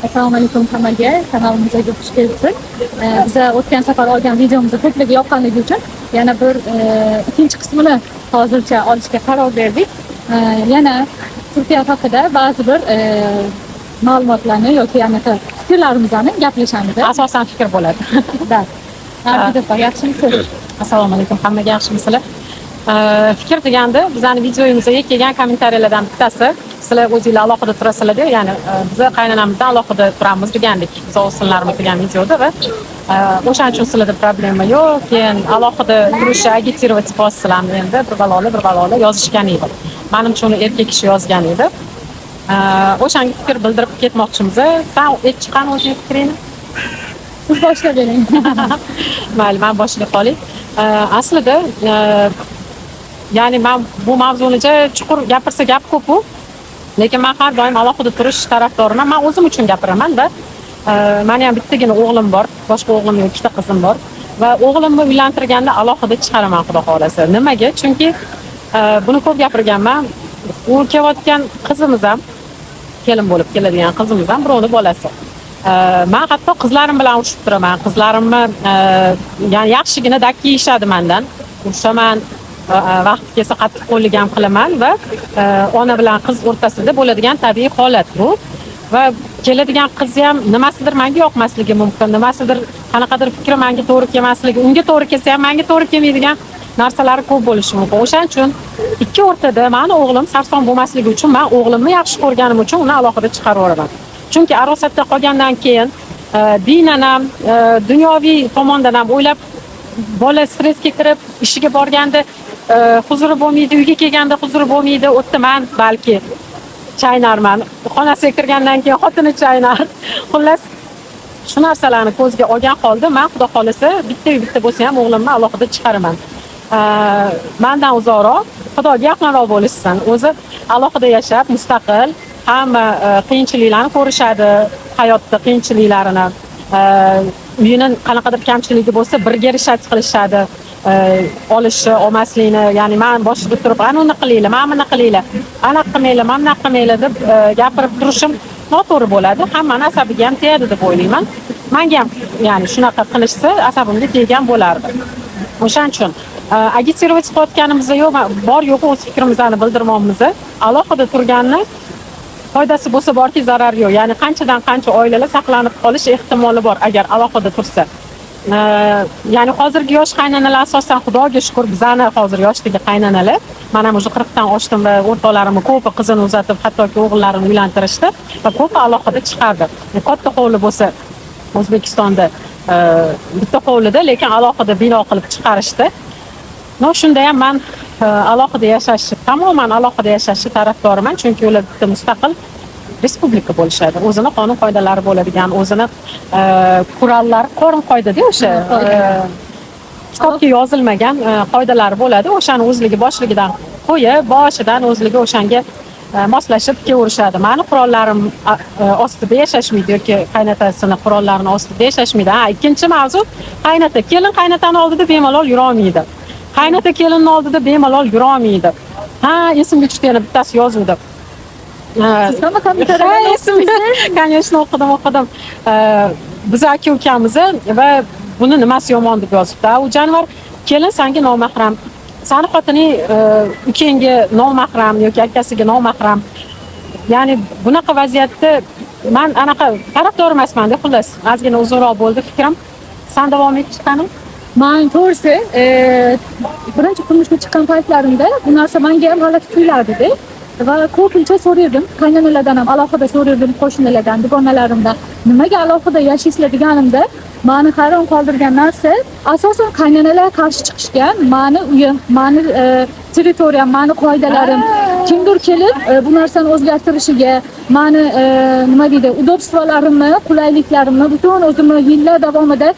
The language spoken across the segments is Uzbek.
Assalomu alaykum hammaga, kanalimizga xush kelibsiz. Biza o'tgan safar olgan videomizni ko'pligi yoqqanligi uchun yana bir ikkinchi qismini hozircha olishga qaror berdik. Yana Turkiya haqida ba'zi bir ma'lumotlarni yoki anaqa fikrlarimizni gaplashamiz. Asosan fikr bo'ladi. Da. Yaxshimisiz? Assalomu alaykum hammaga, yaxshimisizlar? Fikr deganda bizning videomizga kelgan kommentariyalardan bittasi sizlar o'zingizlar alohida turasizlar, ya'ni biz qaynonamizdan alohida turamiz degandik biz o'g'illarimiz degan videoda va o'shaning uchun sizlarda problema yo'q, keyin alohida turishni agitировать qilasizlarmi endi bir balola yozishgan edi. Menimcha uni erkak kishi yozgan edi. O'shanga fikr bildirib ketmoqchimiz. Sen chiqqan o'zing fikringni siz boshlab bering. Mayli, men boshlab qolay. Aslida ya'ni men bu mavzuni chuqur gapirsa gap ko'p-ku, lekin men har doim alohida turish tarafdoriman. Men o'zim uchun gapiraman va meni ham bittagina o'g'lim bor, boshqa o'g'lim yo'q, ikkita qizim bor va o'g'limni uylantirganda alohida chiqaraman xudo xolasa. Nimaga? Chunki buni ko'p gapirganman. U kelayotgan qizimiz ham kelin bo'lib keladigan qizimiz ham birovning bolasi. Men hatto qizlarim bilan urushib turaman. Qizlarimni ya'ni yaxshigina dakki yeyishadi mendan. Urushaman, vaqt kelsa qattiq qo'llik ham qilaman va ona bilan qiz o'rtasida bo'ladigan tabiiy holat bu. Va keladigan qiz ham nimasidir menga yoqmasligi mumkin, nimasidir qanaqadir fikri menga to'g'ri kelmasligi, unga to'g'ri kelsa ham menga to'g'ri kelmaydigan narsalar ko'p bo'lishi mumkin. O'shaning uchun ikki o'rtada meni o'g'lim sarson bo'lmasligi uchun men o'g'limni yaxshi ko'rganim uchun uni alohida chiqarib yuboraman. Chunki arosatda qolgandan keyin diniy ham, dunyoviy tomondan ham o'ylab bola stressga kirib, ishiga borganda huzuri bo'lmaydi, uyga kelganda huzuri bo'lmaydi. O'tda men balki chaynarman. Xonasiga kirgandan keyin xotini chaynar. Xullas, shu narsalarni ko'zga olgan holda men xudo xolasa bitta bo'lsa ham o'g'limni alohida chiqaraman. Mendan uzoqroq, Xudoga yaqinroq bo'lishsin. O'zi alohida yashab, mustaqil, hamma qiyinchiliklarni ko'rishadi, hayotda qiyinchiliklarini, uyining qanaqadir kamchiligi bo'lsa birga rishat qilishadi. Olishi, olmaslikni, ya'ni men boshida turib, ana uni qilinglar, mana buni qilinglar, ana qilmanglar, mana buni qilmanglar deb gapirib turishim noto'g'ri bo'ladi. Hammani asabiga ham tegadi deb o'ylayman. Menga ham ya'ni shunaqa qilishsa asabimga teggan bo'lardi. O'shaning uchun agitировать qilayotganimizda yo'q, bor yo'q o'z fikrimizni bildirmoqmiz. Alohida turganni foydasi bo'lsa borki, zarari yo'q. Ya'ni qanchadan qancha oilalar saqlanib qolish ehtimoli bor agar alohida tursa. Ya'ni hozirgi yosh qaynonalar asosan Xudoga shukr, bizani hozir yoshdagi qaynonalar, men ham o'sha 40 dan oshdim va o'rtoqlarimni ko'pi qizini uzatib, hattoki o'g'illarini uylantirishdi va ko'pi alohida chiqardi. Katta hovli bo'lsa O'zbekistonda bitta hovlida, lekin alohida bino qilib chiqarishdi. No, shunda ham men alohida yashashni, tamoman alohida yashashni tarafdoriman, chunki ular bitta mustaqil respublika bo'lishadi. O'zini qonun qoidalari bo'ladigan, o'zini qurollari, qo'rin qoidada o'sha kitobga yozilmagan qoidalari bo'ladi. O'shani o'zligi boshligidan qo'yib, boshidan o'zligi o'shanga moslashib kelaverishadi. Meni qurollarim ostida yashashmaydi yoki qaynotasini qurollarini ostida yashashmaydi. Ikkinchi mavzu, qaynota, kelin qaynotani oldida bemalol yura olmaydi. Qaynota kelinning oldida bemalol yura olmaydi. Esimga tushdi, yana bittasi yozuvdi. Siz ham kommentariyada конечно o'qidim. Biz aka-ukamiz va buni nimasi yomon deb yozibdi. U Janvar, kelin senga nomahram, seni xotining ukangga nomahram yoki akasiga nomahram. Ya'ni bunaqa vaziyatda men anaqa tarafdor emasman deb, xullas, ozgina uzunroq bo'ldi fikrim. Sen davom et chiqqaning? Men to'g'risi, birinchi turmushga chiqqan paytlarimda bu narsa menga ham g'alati tuyulardi. Va ko'pincha so'rardim, qaynonalardan ham alohida so'rardim, qo'shnilardan, dugonalarimdan, nimaga alohida yashaysizlar deganimda, meni hayron qoldirgan narsa, asosan qaynonalar qarshi chiqishgan, meni uyim, meni territoriyam, meni qoidalarim, kimdir kelib bu narsani o'zgartirishiga, meni nima deydi, udobstvolarimni, qulayliklarimni, butun o'zimni yillar davomida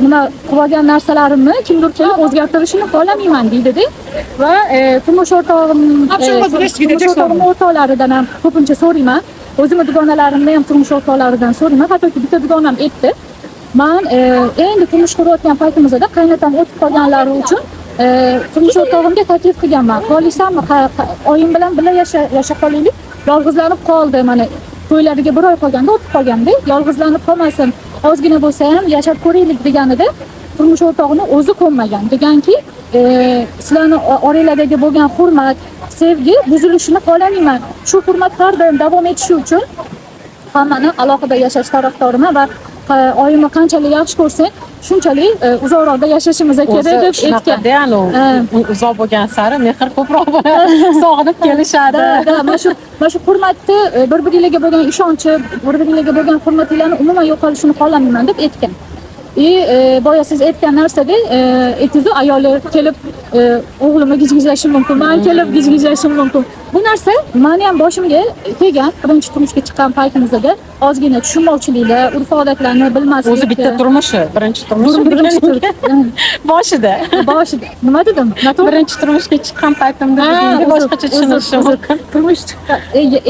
nima qilgan narsalarimni kimdir kelib o'zgartirishini xohlamayman deydi-da. Va turmush o'rtoqlaridan ham ko'pincha so'rayman. O'zimning dugonalarimdan ham turmush o'rtoqlaridan so'rayman. Hattoki bitta dugonam aytdi. Men endi turmush qurayotgan paytimizda qaynotam o'tib qolganlari uchun turmush o'rtog'imga taklif qilganman. Qolaysanmi? Oyim bilan birga yasha qolaylik. Yolg'izlanib qoldi. Mana to'ylariga 1 oy qolganda o'tib qolganda, yolg'izlanib qolmasin, ozgina bo'lsa ham yashab ko'raylik deganida turmush o'rtog'ini o'zi ko'nmagan. Deganki, sizlarning oranglardagi bo'lgan hurmat, sevgi buzilishini xohlamayman. Shu hurmat har doim davom etishi uchun hammani alohida yashash tarafdoriman va oyimni qanchalik yaxshi ko'rsang, shunchalik uzoqroqda yashashimiz kerak deb aytgan. Uzoq bo'lgan sari mehr ko'proq sog'inib kelishadi. Mana shu hurmatni, bir-biringizga bo'lgan ishonchi, bir-biringizga bo'lgan hurmatinglarni umuman yo'qolishini xohlamayman deb aytgan. Boya siz aytgan narsada aytdingiz, ayoli kelib o'g'limni gijgijlashi mumkin, men kelib gijgijlashim mumkin. Bu narsa meni ham boshimga kelgan. Birinchi turmushga chiqqan paytimizda ozgina tushunmovchiliklar, urf-odatlarni bilmaslik. O'zi bitta turmushi, birinchi turmushi boshida. Nima dedim? Birinchi turmushga chiqqan paytimda boshqacha tushunilishi mumkin.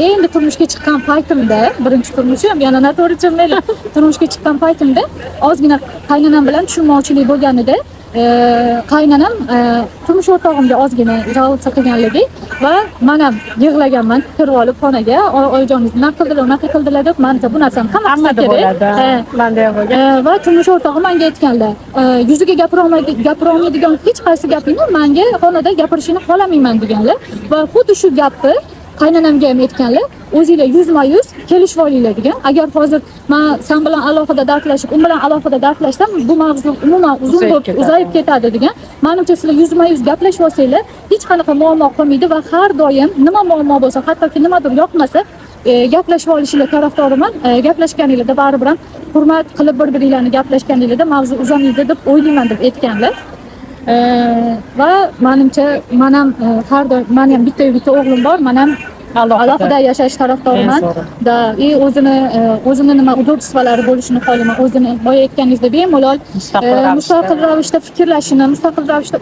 Endi turmushga chiqqan paytimda, birinchi turmushim, yana noto'g'ri tushunmaylik. Turmushga chiqqan paytimda ozgina qaynonam bilan tushunmovchilik bo'lganida, qaynonam turmush o'rtog'imga ozgina жаловаться qilganligi va men ham yig'laganman, kirib olib xonaga, oyijoningiz nima qildilar deb, menimcha bu narsani hammasi kerak. Menda ham bo'lgan. Va turmush o'rtog'im menga aytganlar, yuziga gapirolmaydigan hech qaysi gapingni menga xonada gapirishini xohlamayman deganlar va xuddi shu gapni qaynonamga ham aytganlar, o'zinglar yuzma-yuz kelishib olinglar degan. Agar hozir men sen bilan alohida dardlashib, u bilan alohida dardlashsam, bu mavzu umuman uzayib ketadi degan. Menimcha sizlar yuzma-yuz gaplashib olsanglar, hech qanaqa muammo qolmaydi va har doim nima muammo bo'lsa, hattoki nimadir yoqmasa, gaplashib olishinglar tarafdoriman. Gaplashganinglarda baribir ham hurmat qilib bir-biringlarni gaplashganinglarda mavzu uzamaydi deb o'ylayman deb aytganlar. Va menimcha men ham har doim, men ham bitta o'g'lim bor, men ham alohida yashash tarafdoriman. O'zini nima udobstvalari bo'lishini xohlayman. O'zini boya aytganingizdek bemalol mustaqil ravishda fikrlashini, mustaqil ravishda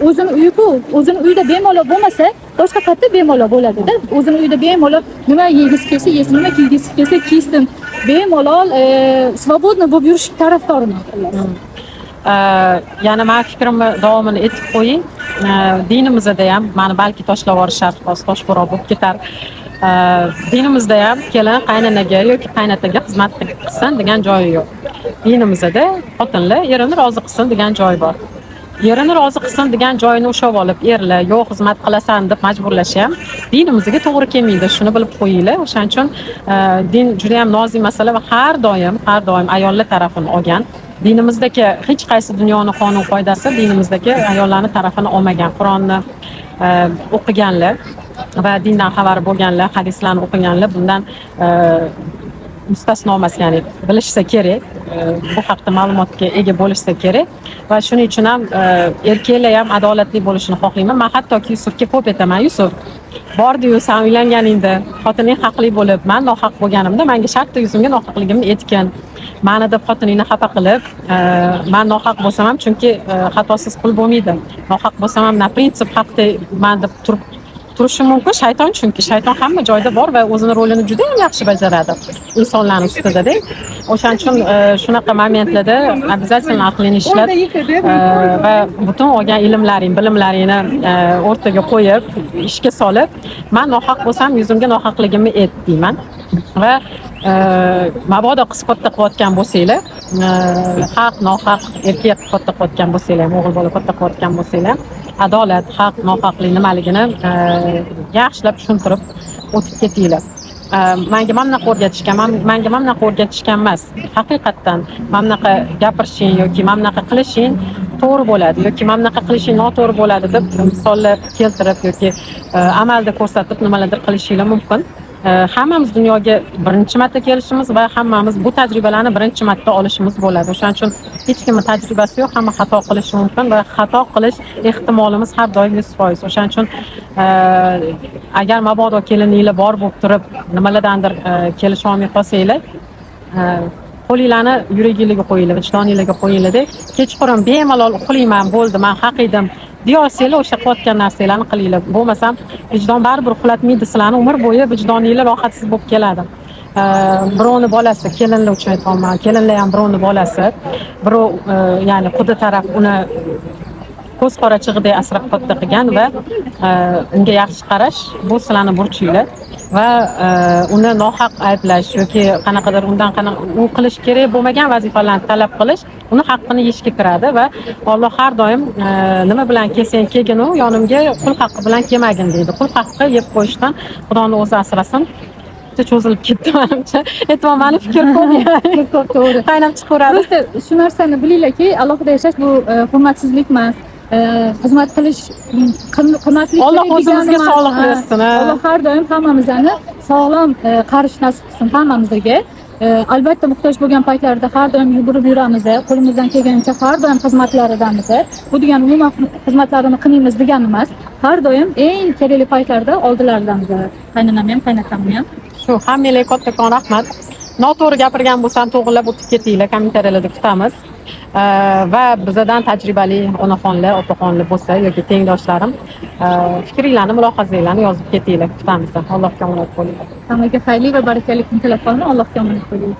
o'zini uyida bemalol bo'lmasa, boshqa qayerda bemalol bo'ladi-da. O'zini uyida bemalol nima yegisi kelsa yesin, nima kiygisi kelsa kiysin, bemalol svobodno bo'lib yurish tarafdoriman. Yana men fikrimni davomini aytib qo'ying. Dinimizda ham meni balki tashlab yuborishar, toshbo'roq bo'lib ketar. Dinimizda ham kelin qaynonaga yoki qaynotaga xizmat qilsin degan joyi yo'q. Dinimizda xotinlar erini rozi qilsin degan joy bor. Erini rozi qilsin degan joyini ushlab olib, erlar yo'q xizmat qilasan deb majburlash ham dinimizga to'g'ri kelmaydi. Shuni bilib qo'yinglar. O'shaning uchun din juda ham nozik masala va har doim ayollar tarafini olgan. Dinimizdagi hech qaysi dunyoning qonun qoidasi dinimizdagi ayollarning tarafini olmagan. Qur'onni o'qiganlar va dindan xabar bo'lganlar, hadislarni o'qiganlar bundan mustasno emas, ya'ni bilishsa kerak, bu haqda ma'lumotga ega bo'lishsa kerak va shuning uchun ham erkaklar ham adolatli bo'lishini xohlayman. Men hattoki Yusufga ko'p aytaman, Yusuf, bordi-yu sen uylanganingda xotining haqli bo'lib, men nohaq bo'lganimda menga shartta yuzimga nohaqligimni aytgin. Meni deb xotiningni xafa qilib, men nohaq bo'lsam ham, chunki xatosiz qul bo'lmaydi. Nohaq bo'lsam ham na prinsip haqda men deb turishi mumkin. Shayton, chunki shayton hamma joyda bor va o'zining rolini juda ham yaxshi bajaradi insonlarning ustida-da. O'shaning uchun shunaqa momentlarda обязательно aqlini ishlat va butun olgan ilmlaring, bilimlaringni o'rtaga qo'yib, ishga solib, men nohaq bo'lsam yuzimga nohaqligimni ayt deyman. Va mabodo qiz katta qilayotgan bo'lsanglar, haq, nohaq, erkak katta qilayotgan bo'lsanglar, o'g'il bola katta qilayotgan bo'lsanglar, adolat, haq, nohaqlik nimaligini yaxshilab tushuntirib o'tib ketinglar. Menga mana bunaqa o'rgatishgan emas. Haqiqatdan mana bunaqa gapirishing yoki mana bunaqa qilishing to'g'ri bo'ladi yoki mana bunaqa qilishing noto'g'ri bo'ladi deb misollar keltirib yoki amalda ko'rsatib nimalardir qilishinglar mumkin. Hammamiz dunyoga birinchi marta kelishimiz va hammamiz bu tajribalarni birinchi marta olishimiz bo'ladi. O'shaning uchun hech kimning tajribasi yo'q, hamma xato qilishi mumkin va xato qilish ehtimolimiz har doim 100%. O'shaning uchun agar mabodo kelininglar bor bo'lib turib, nimalardandir kelisha olmay qolsanglar, qo'linglarni yuragingizga qo'yinglar, vijdoningizga qo'yinglar-da, kechqurun bemalol uxlayman, bo'ldi, men haq edim deyorsanglar, o'sha qilayotgan narsalarni qilinglar. Bo'lmasam vijdon baribir uxlatmaydi sizlarni, umr bo'yi vijdoninglar rohatsiz bo'lib keladi. Birovni bolasi, kelinlar uchun aytaman, kelinlar ham birovni bolasi, birov ya'ni quda taraf uni ko'z qorachig'idek asrab katta qilgan va unga yaxshi qarash bu sizlarning burchinglar. va uni nohaq ayblash yoki qanaqadir undan u qilish kerak bo'lmagan vazifalarni talab qilish uni haqqini yeyishga kiradi va Alloh har doim nima bilan kelsang kelgin u yonimga qul haqqi bilan kelmagin deydi. Qul haqqi yeb qo'yishdan Xudoni o'zi asrasin. Cho'zilib ketdi menimcha. E'tibor mani fikr ko'p Ko'p to'g'ri. qaynab chiqaveradi. Просто shu narsani bilinglarki, alohida yashash bu hurmatsizlik emas. Xizmat qilish qilmaslik Alloh kerak o'zimizga degani emas. sog'liq bersin. Alloh har doim hammamizni sog'lom qarish nasib qilsin hammamizga. Albatta muhtoj bo'lgan paytlarda har doim yugurib yuramiz, qo'limizdan kelganicha har doim xizmatlaridamiz. Bu degani umuman xizmatlarini qilmaymiz degani emas. Har doim eng kerakli paytlarda oldilarirdamiz. Qaynonam ham, qaynatam ham. Shu hammanglarga kattakon rahmat. Noto'g'ri gapirgan bo'lsam to'g'rilab o'tib ketinglar, kommentariyalarda kutamiz. Va bizadan tajribali onaxonlar, opaxonlar bo'lsa yoki tengdoshlarim fikringlarni, mulohazanglarni yozib ketinglar, kutamiz. Allohga omonat bo'ling. Hammaga xayrli va barakali kun tilab qolaman. Allohga omonat bo'ling.